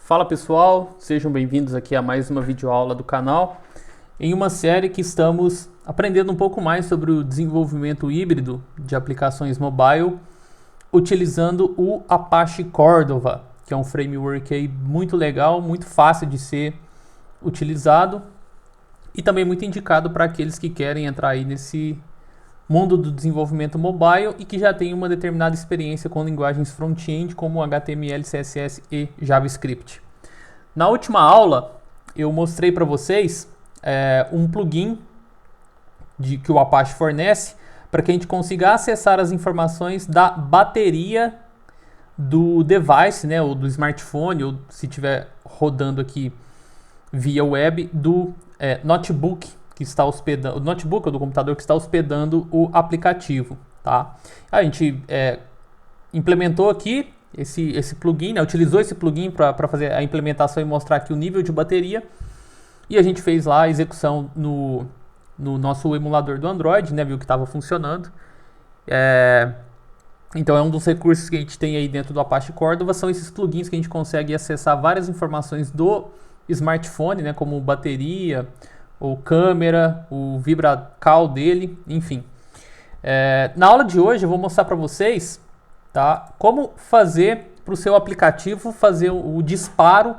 Fala pessoal, sejam bem-vindos aqui a mais uma videoaula do canal, em uma série que estamos aprendendo um pouco mais sobre o desenvolvimento híbrido de aplicações mobile, utilizando o Apache Cordova, que é um framework aí muito legal, muito fácil de ser utilizado e também muito indicado para aqueles que querem entrar aí nesse mundo do desenvolvimento mobile e que já tem uma determinada experiência com linguagens front-end como HTML, CSS e JavaScript. Na última aula, eu mostrei para vocês um plugin que o Apache fornece para que a gente consiga acessar as informações da bateria do device, né, ou do smartphone, ou se estiver rodando aqui via web, do notebook que está hospedando, o notebook ou do computador que está hospedando o aplicativo, tá? A gente implementou aqui esse plugin, né? Utilizou esse plugin para fazer a implementação e mostrar aqui o nível de bateria, e a gente fez lá a execução no nosso emulador do Android, né? Viu que estava funcionando. Então é um dos recursos que a gente tem aí dentro do Apache Cordova, são esses plugins que a gente consegue acessar várias informações do smartphone, né? Como bateria, ou câmera, o VibraCal dele, enfim. Na aula de hoje eu vou mostrar para vocês, tá, como fazer para o seu aplicativo fazer o disparo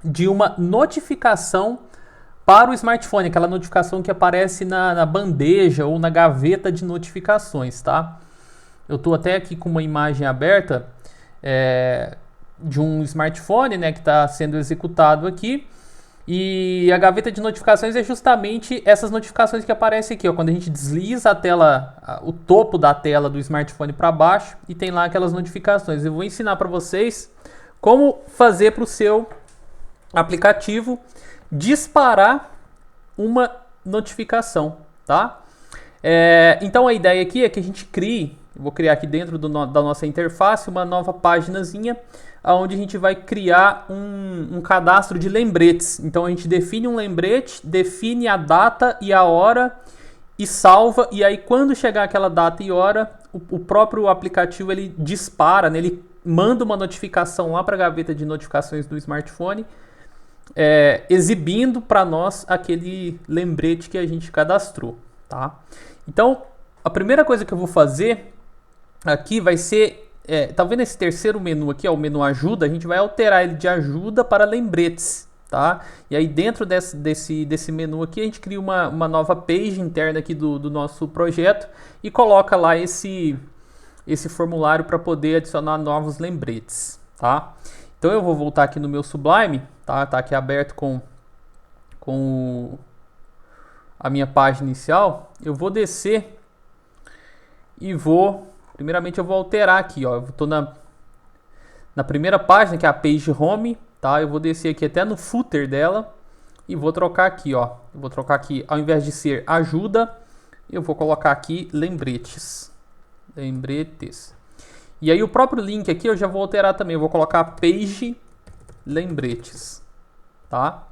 de uma notificação para o smartphone, aquela notificação que aparece na bandeja ou na gaveta de notificações, tá? Eu estou até aqui com uma imagem aberta de um smartphone, né, que está sendo executado aqui. E a gaveta de notificações é justamente essas notificações que aparecem aqui, ó, quando a gente desliza a tela, o topo da tela do smartphone para baixo e tem lá aquelas notificações. Eu vou ensinar para vocês como fazer para o seu aplicativo disparar uma notificação, tá? Então a ideia aqui é que a gente crie, eu vou criar aqui dentro da nossa interface uma nova paginazinha, onde a gente vai criar um cadastro de lembretes. Então a gente define um lembrete, define a data e a hora e salva, e aí quando chegar aquela data e hora, o próprio aplicativo ele dispara, né? Ele manda uma notificação lá para a gaveta de notificações do smartphone, exibindo para nós aquele lembrete que a gente cadastrou, tá? Então a primeira coisa que eu vou fazer aqui vai ser, tá vendo esse terceiro menu aqui, ó, o menu ajuda? A gente vai alterar ele de ajuda para lembretes, tá? E aí dentro desse menu aqui a gente cria uma nova page interna aqui do nosso projeto e coloca lá esse formulário para poder adicionar novos lembretes, tá? Então eu vou voltar aqui no meu Sublime, tá? Tá aqui aberto com a minha página inicial. Eu vou descer e primeiramente eu vou alterar aqui, ó. Eu estou na primeira página, que é a page home, tá? Eu vou descer aqui até no footer dela e vou trocar aqui, ó. Eu vou trocar aqui, ao invés de ser ajuda, eu vou colocar aqui lembretes. Lembretes. E aí o próprio link aqui eu já vou alterar também. Eu vou colocar page lembretes, tá?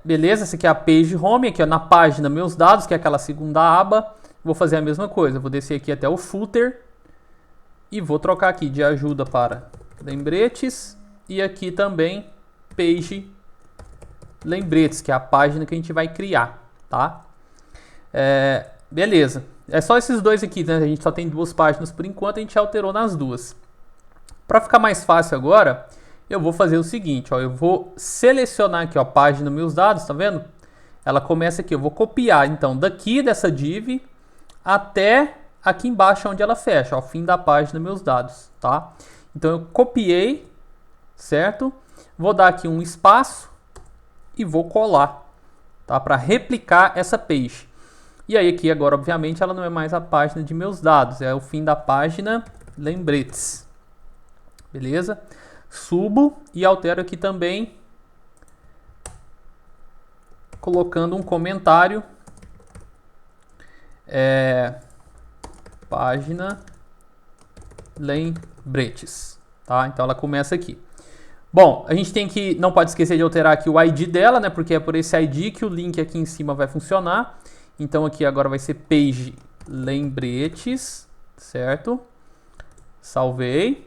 Beleza, essa aqui é a page home, aqui ó, na página meus dados, que é aquela segunda aba. Vou fazer a mesma coisa, vou descer aqui até o footer e vou trocar aqui de ajuda para lembretes e aqui também page lembretes, que é a página que a gente vai criar, tá? Beleza, é só esses dois aqui, né? A gente só tem duas páginas por enquanto, a gente alterou nas duas. Para ficar mais fácil agora, eu vou fazer o seguinte, ó, eu vou selecionar aqui, ó, a página meus dados, tá vendo? Ela começa aqui, eu vou copiar então daqui dessa div até aqui embaixo onde ela fecha, ao fim da página meus dados, tá? Então eu copiei, certo? Vou dar aqui um espaço e vou colar, tá? Para replicar essa page. E aí aqui agora, obviamente, ela não é mais a página de meus dados, é o fim da página lembretes. Beleza? Subo e altero aqui também, colocando um comentário. Página lembretes, tá? Então ela começa aqui. Bom, a gente não pode esquecer de alterar aqui o ID dela, né? Porque é por esse ID que o link aqui em cima vai funcionar. Então aqui agora vai ser page lembretes, certo? Salvei.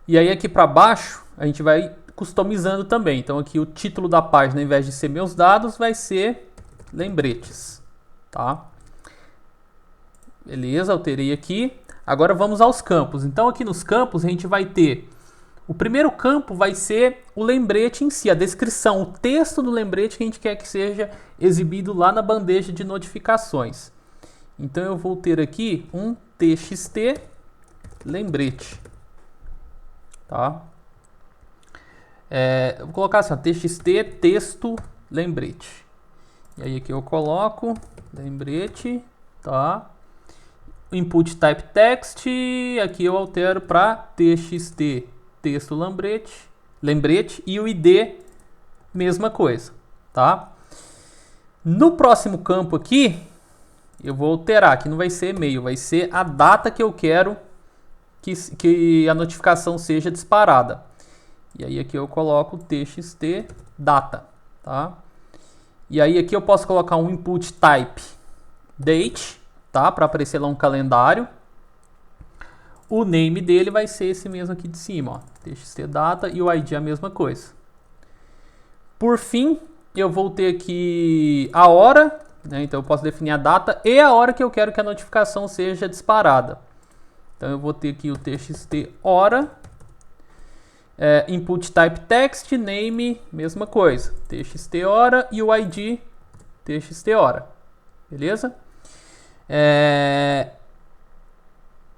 E aí aqui para baixo a gente vai customizando também. Então aqui o título da página, ao invés de ser meus dados, vai ser lembretes, tá? Beleza, alterei aqui. Agora vamos aos campos. Então aqui nos campos a gente vai ter... O primeiro campo vai ser o lembrete em si, a descrição, o texto do lembrete que a gente quer que seja exibido lá na bandeja de notificações. Então eu vou ter aqui um txt lembrete, tá? Eu vou colocar assim, ó, txt texto lembrete. E aí aqui eu coloco lembrete, tá? Input type text, aqui eu altero para txt texto lembrete e o id mesma coisa, tá? No próximo campo aqui eu vou alterar, que não vai ser e-mail, vai ser a data que eu quero que a notificação seja disparada. E aí aqui eu coloco txt data, tá? E aí aqui eu posso colocar um input type date, tá? Para aparecer lá um calendário. O name dele vai ser esse mesmo aqui de cima, ó, txt data, e o id a mesma coisa. Por fim, eu vou ter aqui a hora, né? Então eu posso definir a data e a hora que eu quero que a notificação seja disparada. Então eu vou ter aqui o txt hora, input type text, name, mesma coisa, txt hora, e o id txt hora, beleza?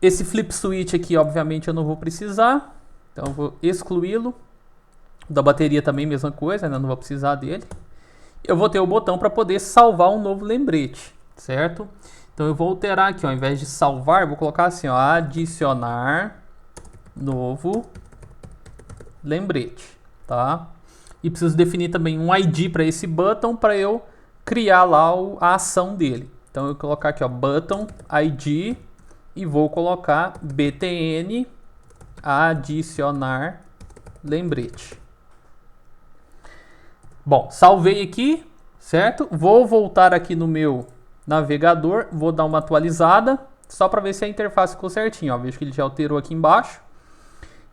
Esse flip switch aqui, obviamente, eu não vou precisar. Então, eu vou excluí-lo. Da bateria também, mesma coisa, ainda não vou precisar dele. Eu vou ter o botão para poder salvar um novo lembrete, certo? Então, eu vou alterar aqui, ó, ao invés de salvar, vou colocar assim, ó, adicionar novo lembrete, tá? E preciso definir também um ID para esse button para eu criar lá a ação dele. Então, eu vou colocar aqui, ó, button ID... E vou colocar btn adicionar lembrete. Bom, salvei aqui, certo? Vou voltar aqui no meu navegador, vou dar uma atualizada, só para ver se a interface ficou certinho. Ó, vejo que ele já alterou aqui embaixo.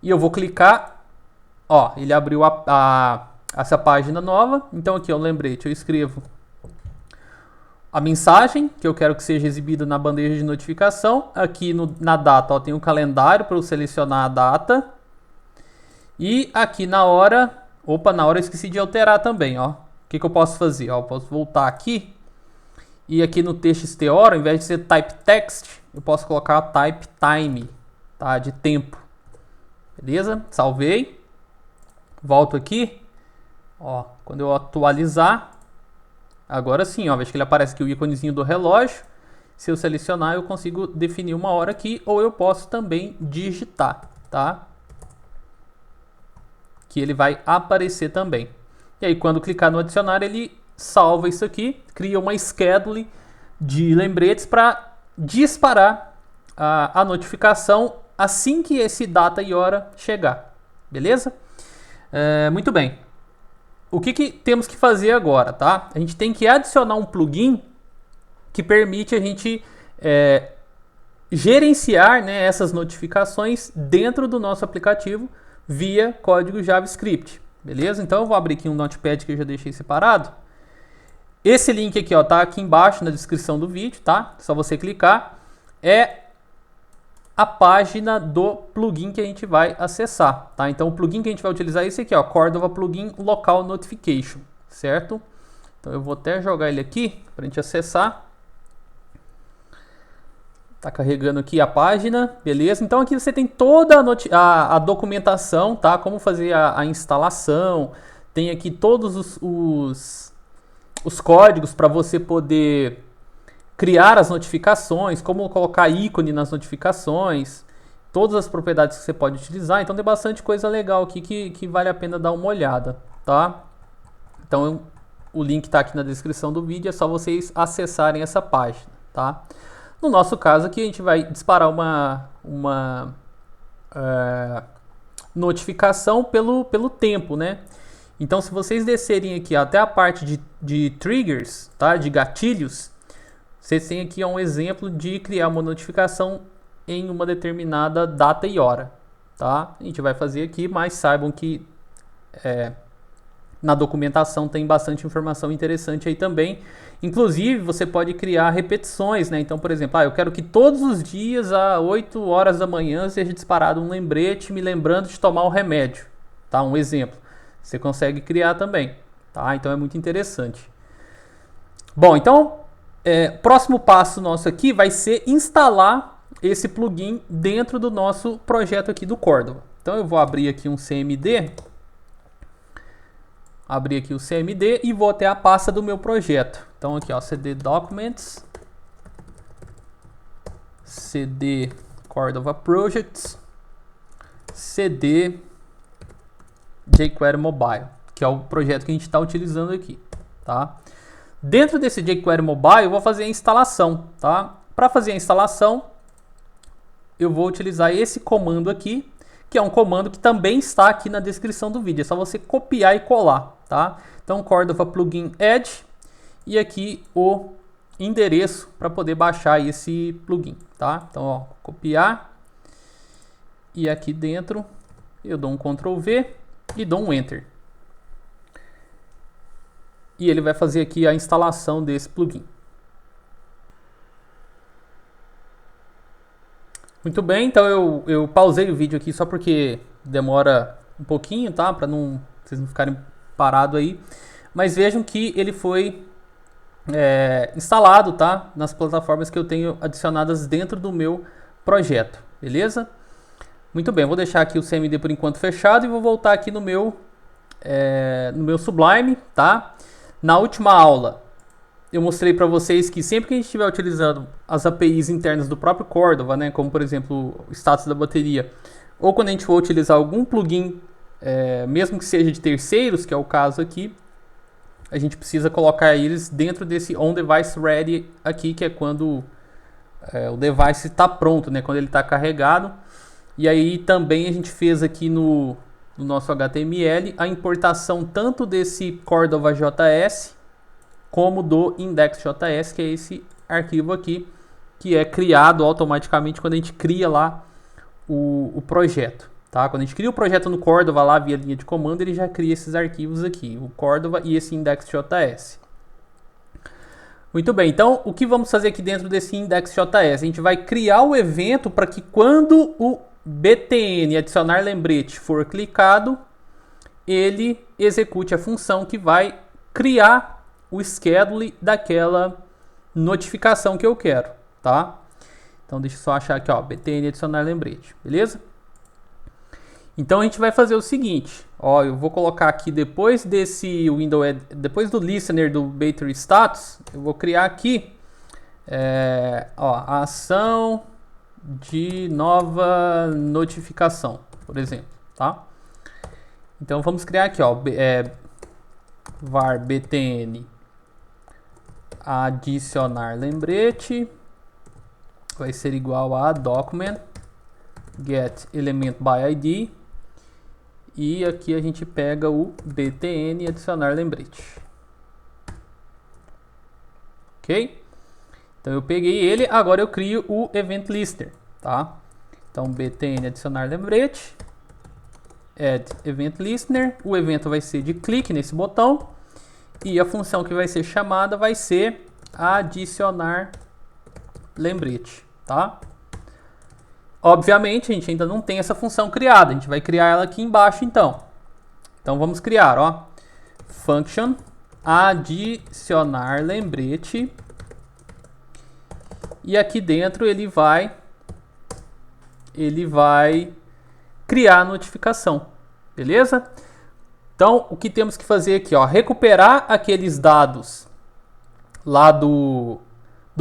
E eu vou clicar, ó, ele abriu essa página nova. Então aqui, ó, o lembrete, eu escrevo a mensagem que eu quero que seja exibida na bandeja de notificação. Aqui na data, ó, tem um calendário para eu selecionar a data. E aqui na hora... Opa, na hora eu esqueci de alterar também, ó. O que eu posso fazer? Ó, eu posso voltar aqui. E aqui no txt hora, ao invés de ser type text, eu posso colocar type time, tá? De tempo. Beleza? Salvei. Volto aqui. Ó, quando eu atualizar... Agora sim, ó, veja que ele aparece aqui o íconezinho do relógio. Se eu selecionar, eu consigo definir uma hora aqui, ou eu posso também digitar, tá? Que ele vai aparecer também. E aí, quando clicar no adicionar, ele salva isso aqui, cria uma schedule de lembretes para disparar a notificação assim que esse data e hora chegar. Beleza? Muito bem. O que temos que fazer agora, tá? A gente tem que adicionar um plugin que permite a gente gerenciar, né, essas notificações dentro do nosso aplicativo via código JavaScript, beleza? Então eu vou abrir aqui um Notepad que eu já deixei separado. Esse link aqui, ó, tá aqui embaixo na descrição do vídeo, tá? Só você clicar. É a página do plugin que a gente vai acessar, tá? Então o plugin que a gente vai utilizar é esse aqui, ó, Cordova Plugin Local Notification, certo? Então eu vou até jogar ele aqui para a gente acessar. Tá carregando aqui a página, beleza? Então aqui você tem toda a documentação, tá? Como fazer a instalação, tem aqui todos os códigos para você poder criar as notificações, como colocar ícone nas notificações, todas as propriedades que você pode utilizar. Então tem bastante coisa legal aqui que vale a pena dar uma olhada, tá? Então o link está aqui na descrição do vídeo, é só vocês acessarem essa página, tá? No nosso caso aqui a gente vai disparar uma notificação pelo tempo, né? Então se vocês descerem aqui até a parte de triggers, tá? De gatilhos, vocês têm aqui um exemplo de criar uma notificação em uma determinada data e hora, tá? A gente vai fazer aqui, mas saibam que na documentação tem bastante informação interessante aí também. Inclusive, você pode criar repetições, né? Então, por exemplo, eu quero que todos os dias, às 8 horas da manhã, seja disparado um lembrete me lembrando de tomar o remédio, tá? Um exemplo. Você consegue criar também, tá? Então, é muito interessante. Bom, então, próximo passo nosso aqui vai ser instalar esse plugin dentro do nosso projeto aqui do Cordova. Então, eu vou abrir aqui um CMD. Abrir aqui o CMD e vou até a pasta do meu projeto. Então aqui, ó, cd documents, cd Cordova projects, cd jQuery mobile, que é o projeto que a gente está utilizando aqui, tá? Dentro desse jQuery mobile eu vou fazer a instalação, tá? Para fazer a instalação eu vou utilizar esse comando aqui, que é um comando que também está aqui na descrição do vídeo. É só você copiar e colar, tá? Então, Cordova plugin add e aqui o endereço para poder baixar esse plugin, tá? Então, ó, copiar e aqui dentro eu dou um Ctrl V e dou um Enter. E ele vai fazer aqui a instalação desse plugin. Muito bem, então eu pausei o vídeo aqui só porque demora um pouquinho, tá? Para vocês não ficarem parados aí. Mas vejam que ele foi instalado, tá? Nas plataformas que eu tenho adicionadas dentro do meu projeto, beleza? Muito bem, vou deixar aqui o CMD por enquanto fechado e vou voltar aqui no meu Sublime, tá? Na última aula eu mostrei para vocês que sempre que a gente estiver utilizando as APIs internas do próprio Cordova, né, como por exemplo o status da bateria, ou quando a gente for utilizar algum plugin, mesmo que seja de terceiros, que é o caso aqui, a gente precisa colocar eles dentro desse onDeviceReady aqui, que é quando o device está pronto, né, quando ele está carregado. E aí também a gente fez aqui no nosso HTML a importação tanto desse Cordova JS como do index.js, que é esse arquivo aqui, que é criado automaticamente quando a gente cria lá o projeto, tá? Quando a gente cria o projeto no Cordova lá via linha de comando, ele já cria esses arquivos aqui, o Cordova e esse index.js. Muito bem, então o que vamos fazer aqui dentro desse index.js? A gente vai criar o evento para que quando o btn adicionar lembrete for clicado, ele execute a função que vai criar o schedule daquela notificação que eu quero, tá? Então deixa eu só achar aqui, ó, btn adicionar lembrete, beleza? Então a gente vai fazer o seguinte, ó, eu vou colocar aqui depois desse depois do listener do battery status, eu vou criar aqui a ação de nova notificação, por exemplo, tá? Então vamos criar aqui, ó, var btn adicionar lembrete vai ser igual a document get element by id e aqui a gente pega o btn adicionar lembrete, ok? Então eu peguei ele, agora eu crio o event listener, tá? Então btn adicionar lembrete add event listener, o evento vai ser de clique nesse botão e a função que vai ser chamada vai ser adicionar lembrete, tá? Obviamente a gente ainda não tem essa função criada, a gente vai criar ela aqui embaixo então. Então vamos criar, ó, function adicionar lembrete e aqui dentro ele vai criar a notificação, beleza? Então, o que temos que fazer aqui, ó, recuperar aqueles dados lá do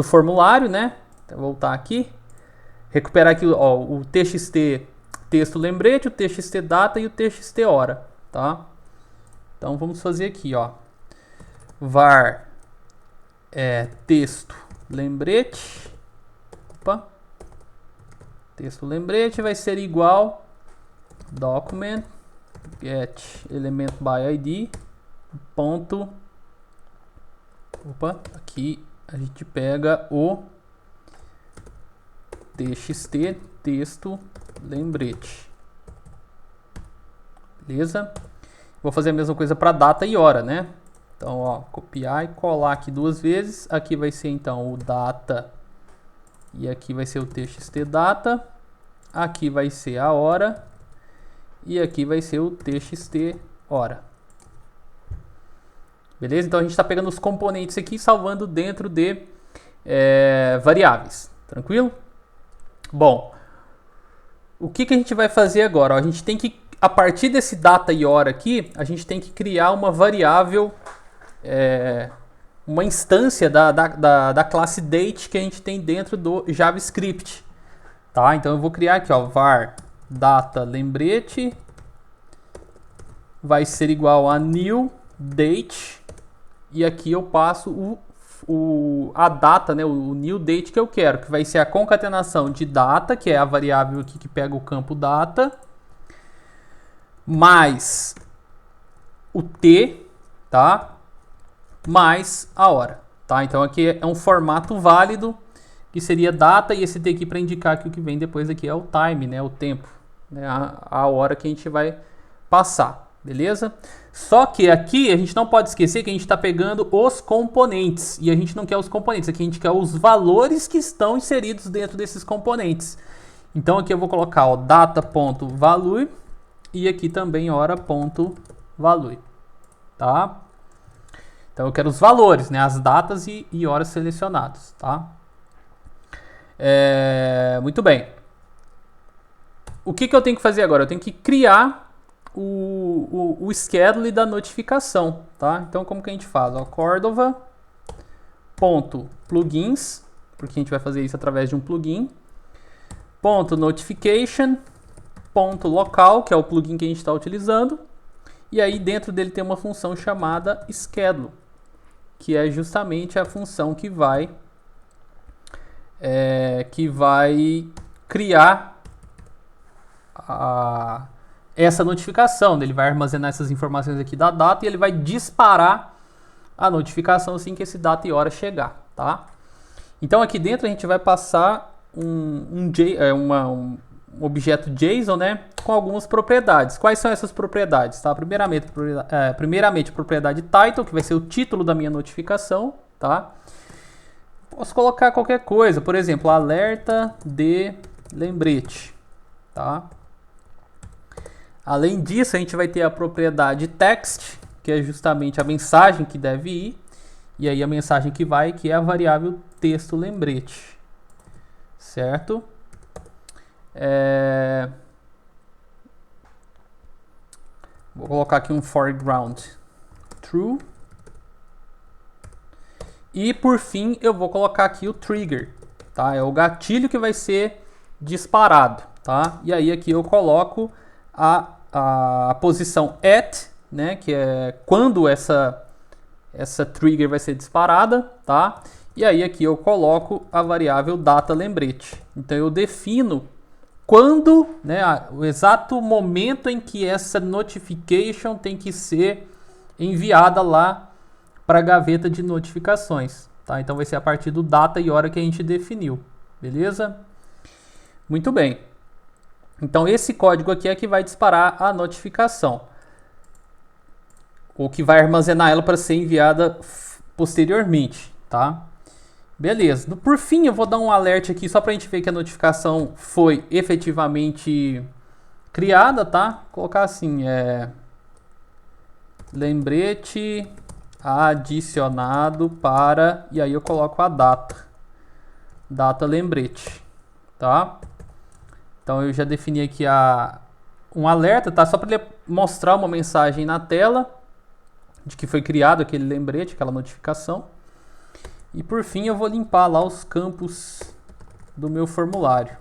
formulário, né? Vou voltar aqui. Recuperar aqui, ó, o txt texto lembrete, o txt data e o txt hora, tá? Então, vamos fazer aqui, ó. var texto lembrete. Opa. Texto lembrete vai ser igual document get element by id ponto, opa, aqui a gente pega o txt texto lembrete. Beleza? Vou fazer a mesma coisa para data e hora, né? Então, ó, copiar e colar aqui duas vezes. Aqui vai ser então o data e aqui vai ser o txt data. Aqui vai ser a hora e aqui vai ser o txt hora. Beleza? Então a gente está pegando os componentes aqui e salvando dentro de variáveis. Tranquilo? Bom, o que a gente vai fazer agora? Ó, a gente tem que, a partir desse data e hora aqui, a gente tem que criar uma variável, uma instância da classe date que a gente tem dentro do JavaScript. Tá? Então eu vou criar aqui, ó, var data lembrete vai ser igual a new date e aqui eu passo a data, né, o new date que eu quero, que vai ser a concatenação de data, que é a variável aqui que pega o campo data, mais o t, tá? Mais a hora, tá? Então aqui é um formato válido, que seria data, e esse t aqui para indicar que o que vem depois aqui é o time, né, o tempo, né, a hora que a gente vai passar, beleza? Só que aqui a gente não pode esquecer que a gente está pegando os componentes, e a gente não quer os componentes, aqui a gente quer os valores que estão inseridos dentro desses componentes. Então aqui eu vou colocar o data.value e aqui também hora.value, tá? Então eu quero os valores, né, as datas e horas selecionados, tá? Muito bem. O que eu tenho que fazer agora? Eu tenho que criar o schedule da notificação, tá? Então como que a gente faz? Ó, Cordova.plugins, porque a gente vai fazer isso através de um plugin, .notification.local, que é o plugin que a gente está utilizando, e aí dentro dele tem uma função chamada schedule, que é justamente a função que vai criar essa notificação. Ele vai armazenar essas informações aqui da data e ele vai disparar a notificação assim que esse data e hora chegar, tá? Então aqui dentro a gente vai passar um objeto JSON, né, com algumas propriedades. Quais são essas propriedades? Tá? Primeiramente, propriedade title, que vai ser o título da minha notificação, tá? Posso colocar qualquer coisa, por exemplo, alerta de lembrete, tá? Além disso, a gente vai ter a propriedade text, que é justamente a mensagem que deve ir, e aí a mensagem que vai, que é a variável texto lembrete, certo? Vou colocar aqui um foreground true. E por fim, eu vou colocar aqui o trigger, tá? É o gatilho que vai ser disparado, tá? E aí aqui eu coloco a posição at, né, que é quando essa trigger vai ser disparada, tá? E aí aqui eu coloco a variável data lembrete. Então eu defino quando, né, o exato momento em que essa notification tem que ser enviada lá para a gaveta de notificações, tá? Então vai ser a partir do data e hora que a gente definiu, beleza? Muito bem. Então esse código aqui é que vai disparar a notificação, ou que vai armazenar ela para ser enviada posteriormente, tá? Beleza. Por fim, eu vou dar um alerta aqui só para a gente ver que a notificação foi efetivamente criada, tá? Vou colocar assim, lembrete adicionado para, e aí eu coloco a data lembrete, tá? Então eu já defini aqui um alerta, tá? Só para ele mostrar uma mensagem na tela de que foi criado aquele lembrete, aquela notificação. E por fim eu vou limpar lá os campos do meu formulário.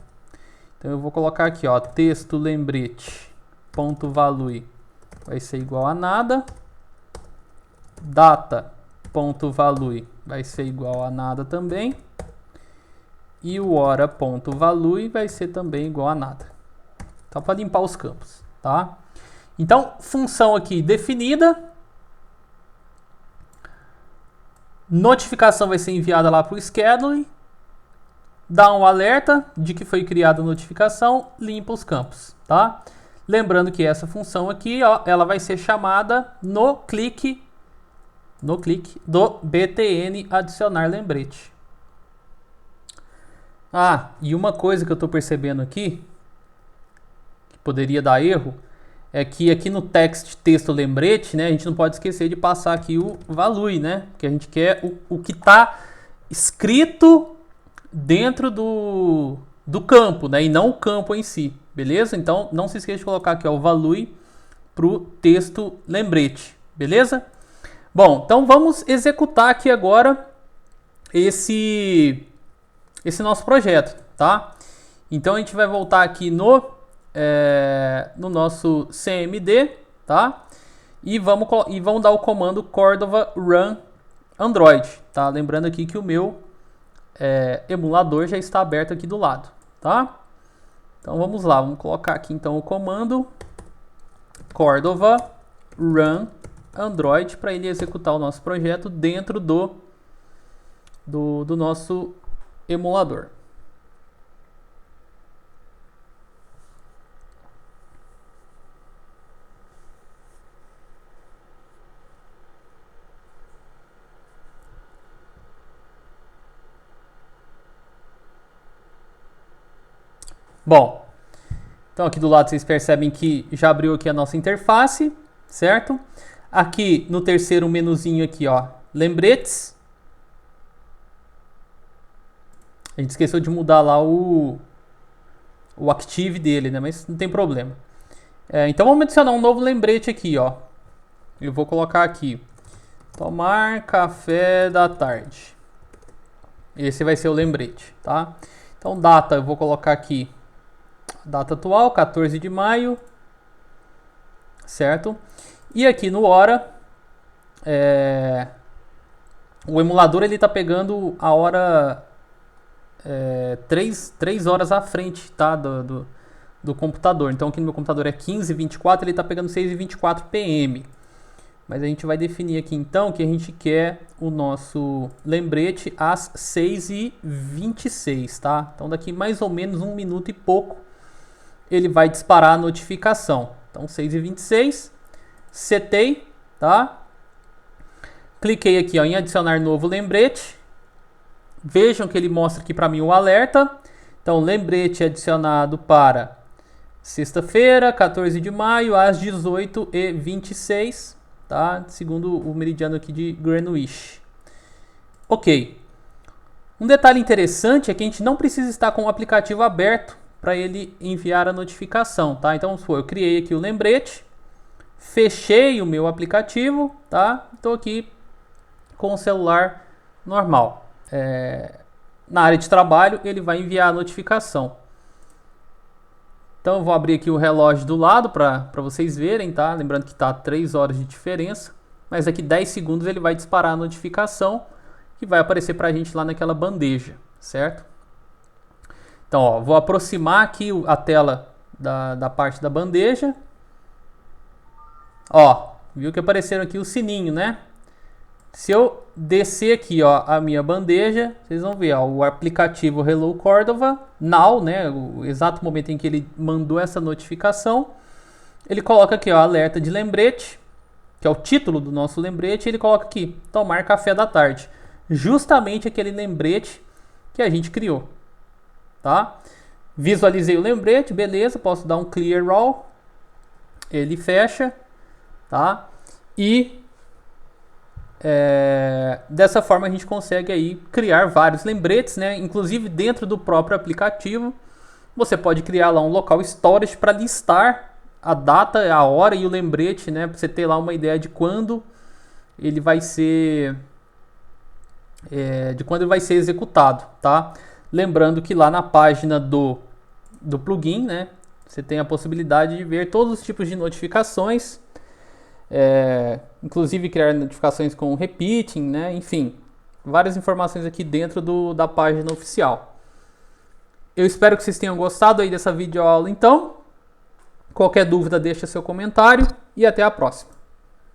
Então eu vou colocar aqui, ó, texto lembrete.value vai ser igual a nada. Data.value vai ser igual a nada também. E o hora.value vai ser também igual a nada. Então, para limpar os campos, tá? Então, função aqui definida. Notificação vai ser enviada lá para o schedule. dá um alerta de que foi criada a notificação, limpa os campos, tá? Lembrando que essa função aqui, ó, ela vai ser chamada no clique do btn adicionar lembrete. Ah, e uma coisa que eu estou percebendo aqui, que poderia dar erro, é que aqui no texto lembrete, né, a gente não pode esquecer de passar aqui o value, né? Que a gente quer o que está escrito dentro do campo, né? E não o campo em si, beleza? Então não se esqueça de colocar aqui, ó, o value para o texto lembrete, beleza? Bom, então vamos executar aqui agora esse nosso projeto, tá? Então a gente vai voltar aqui no nosso CMD, tá? E vamos dar o comando Cordova Run Android, tá? Lembrando aqui que o meu emulador já está aberto aqui do lado, tá? Então vamos lá, vamos colocar aqui então o comando Cordova Run Android para ele executar o nosso projeto dentro do nosso emulador. Bom, então aqui do lado vocês percebem que já abriu aqui a nossa interface, certo? Aqui no terceiro menuzinho aqui, ó, lembretes. A gente esqueceu de mudar lá o Active dele, né? Mas não tem problema. Então vamos adicionar um novo lembrete aqui, ó. Eu vou colocar aqui, tomar café da tarde. Esse vai ser o lembrete, tá? Então data, eu vou colocar aqui data atual, 14 de maio, certo? E aqui no hora, o emulador ele tá pegando a hora 3 horas à frente, tá? Do computador. Então aqui no meu computador é 15h24, ele tá pegando 6h24 PM. Mas a gente vai definir aqui então que a gente quer o nosso lembrete às 6h26, tá? Então daqui mais ou menos 1 minuto e pouco ele vai disparar a notificação. Então 6h26, setei, tá? Cliquei aqui, ó, em adicionar novo lembrete. Vejam que ele mostra aqui para mim o alerta. Então lembrete adicionado para sexta-feira, 14 de maio, às 18h26, tá? Segundo o meridiano aqui de Greenwich. Ok. Um detalhe interessante é que a gente não precisa estar com o aplicativo aberto para ele enviar a notificação, tá? Então, eu criei aqui o lembrete, fechei o meu aplicativo, tá? Estou aqui com o celular normal. Na área de trabalho, ele vai enviar a notificação. Então, eu vou abrir aqui o relógio do lado para vocês verem, tá? Lembrando que está 3 horas de diferença, mas daqui 10 segundos ele vai disparar a notificação que vai aparecer para a gente lá naquela bandeja, certo? Então, ó, vou aproximar aqui a tela da parte da bandeja. Ó, viu que apareceram aqui o sininho, né? Se eu descer aqui, ó, a minha bandeja, vocês vão ver, ó, o aplicativo Hello Cordova, now, né? O exato momento em que ele mandou essa notificação. Ele coloca aqui, ó, alerta de lembrete, que é o título do nosso lembrete, e ele coloca aqui, tomar café da tarde. Justamente aquele lembrete que a gente criou. Tá? Visualizei o lembrete, beleza, posso dar um clear all, ele fecha, tá? E dessa forma a gente consegue aí criar vários lembretes, né? Inclusive dentro do próprio aplicativo, você pode criar lá um local storage para listar a data, a hora e o lembrete, né? Para você ter lá uma ideia de quando ele vai ser executado, tá? Lembrando que lá na página do plugin, né, você tem a possibilidade de ver todos os tipos de notificações, inclusive criar notificações com repeating, né, enfim, várias informações aqui dentro da página oficial. Eu espero que vocês tenham gostado aí dessa videoaula então. Qualquer dúvida deixa seu comentário e até a próxima.